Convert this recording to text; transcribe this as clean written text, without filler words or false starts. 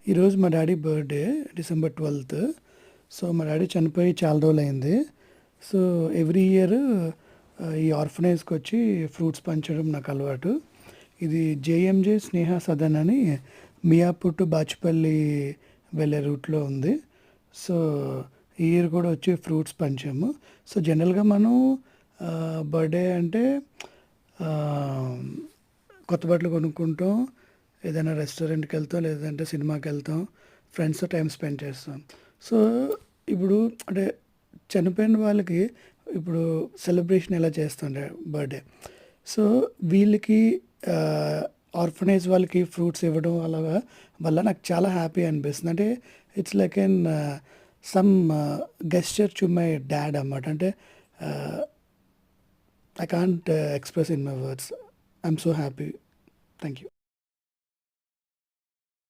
ఈరోజు మా daddy birthday December 12th. So మా డాడీ చనిపోయి చాలా రోజులైంది. సో ఎవ్రీ ఇయర్ ఈ ఆర్ఫనైజ్కి వచ్చి ఫ్రూట్స్ పంచడం నాకు అలవాటు. ఇది జేఎంజే స్నేహ సదన్ అని మియాపూర్ టు బాచుపల్లి వెళ్ళే రూట్లో ఉంది. సో ఈ ఇయర్ కూడా వచ్చి ఫ్రూట్స్ పంచాము. సో జనరల్గా మనం బర్త్డే అంటే ఆ, కొత్త బట్టలు కొనుక్కుంటాం, ఏదైనా రెస్టారెంట్కి వెళ్తాం, లేదంటే సినిమాకి వెళ్తాం, ఫ్రెండ్స్తో టైం స్పెండ్ చేస్తాం. సో ఇప్పుడు అంటే చనిపోయిన వాళ్ళకి ఇప్పుడు సెలబ్రేషన్ ఎలా చేస్తుండే బర్త్డే. సో వీళ్ళకి ఆర్ఫనైజ్ వాళ్ళకి ఫ్రూట్స్ ఇవ్వడం అలాగా వల్ల నాకు చాలా హ్యాపీ అనిపిస్తుంది. అంటే it's like an some gesture to my dad అన్నమాట. అంటే I can't express in my words. I'm so happy. Thank you.